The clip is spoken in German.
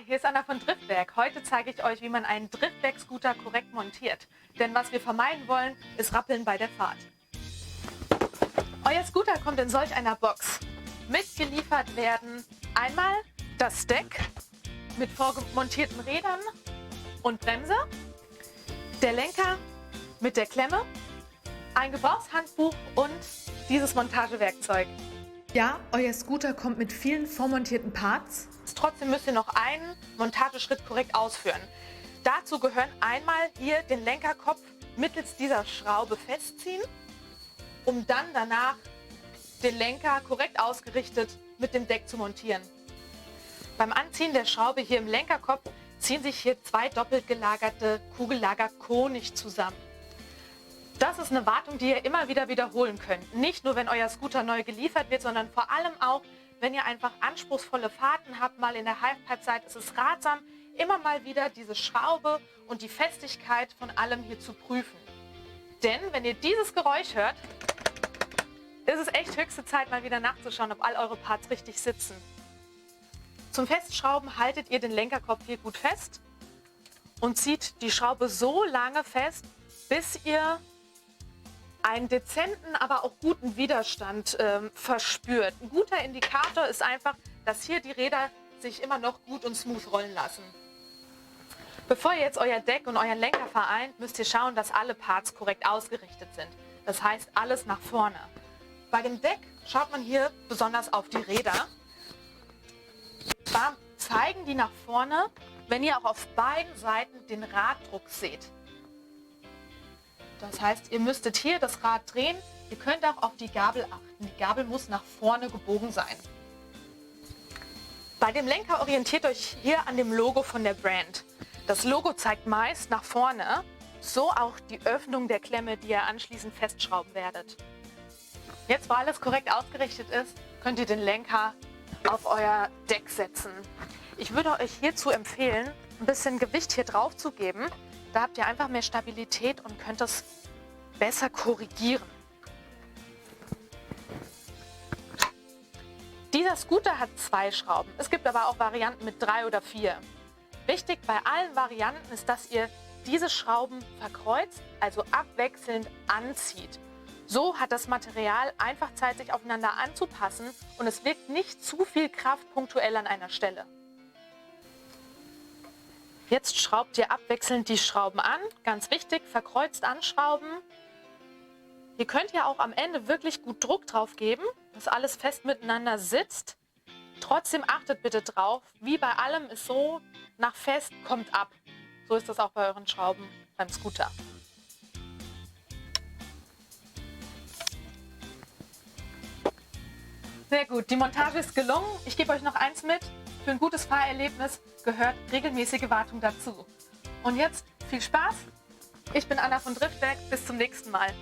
hier ist Anna von Driftwerk. Heute zeige ich euch, wie man einen Driftwerk-Scooter korrekt montiert. Denn was wir vermeiden wollen, ist Rappeln bei der Fahrt. Euer Scooter kommt in solch einer Box. Mitgeliefert werden einmal das Deck mit vormontierten Rädern und Bremse, der Lenker mit der Klemme, ein Gebrauchshandbuch und dieses Montagewerkzeug. Ja, euer Scooter kommt mit vielen vormontierten Parts. Trotzdem müsst ihr noch einen Montageschritt korrekt ausführen. Dazu gehören einmal hier den Lenkerkopf mittels dieser Schraube festziehen, um dann danach den Lenker korrekt ausgerichtet mit dem Deck zu montieren. Beim Anziehen der Schraube hier im Lenkerkopf ziehen sich hier zwei doppelt gelagerte Kugellager konig zusammen. Das ist eine Wartung, die ihr immer wieder wiederholen könnt. Nicht nur, wenn euer Scooter neu geliefert wird, sondern vor allem auch, wenn ihr einfach anspruchsvolle Fahrten habt, mal in der Halfpipe seid, ist es ratsam, immer mal wieder diese Schraube und die Festigkeit von allem hier zu prüfen. Denn wenn ihr dieses Geräusch hört, ist es echt höchste Zeit, mal wieder nachzuschauen, ob all eure Parts richtig sitzen. Zum Festschrauben haltet ihr den Lenkerkopf hier gut fest und zieht die Schraube so lange fest, bis ihr einen dezenten, aber auch guten Widerstand verspürt. Ein guter Indikator ist einfach, dass hier die Räder sich immer noch gut und smooth rollen lassen. Bevor ihr jetzt euer Deck und euren Lenker vereint, müsst ihr schauen, dass alle Parts korrekt ausgerichtet sind. Das heißt, alles nach vorne. Bei dem Deck schaut man hier besonders auf die Räder. Zwar zeigen die nach vorne, wenn ihr auch auf beiden Seiten den Raddruck seht. Das heißt, ihr müsstet hier das Rad drehen. Ihr könnt auch auf die Gabel achten. Die Gabel muss nach vorne gebogen sein. Bei dem Lenker orientiert euch hier an dem Logo von der Brand. Das Logo zeigt meist nach vorne, so auch die Öffnung der Klemme, die ihr anschließend festschrauben werdet. Jetzt, wo alles korrekt ausgerichtet ist, könnt ihr den Lenker auf euer Deck setzen. Ich würde euch hierzu empfehlen, ein bisschen Gewicht hier drauf zu geben. Da habt ihr einfach mehr Stabilität und könnt es besser korrigieren. Dieser Scooter hat 2 Schrauben. Es gibt aber auch Varianten mit 3 oder 4. Wichtig bei allen Varianten ist, dass ihr diese Schrauben verkreuzt, also abwechselnd anzieht. So hat das Material einfach Zeit, sich aufeinander anzupassen und es wirkt nicht zu viel Kraft punktuell an einer Stelle. Jetzt schraubt ihr abwechselnd die Schrauben an. Ganz wichtig, verkreuzt anschrauben. Ihr könnt ja auch am Ende wirklich gut Druck drauf geben, dass alles fest miteinander sitzt. Trotzdem achtet bitte drauf, wie bei allem ist so, nach fest kommt ab. So ist das auch bei euren Schrauben beim Scooter. Sehr gut, die Montage ist gelungen. Ich gebe euch noch eins mit. Für ein gutes Fahrerlebnis gehört regelmäßige Wartung dazu. Und jetzt viel Spaß. Ich bin Anna von Driftwerk. Bis zum nächsten Mal.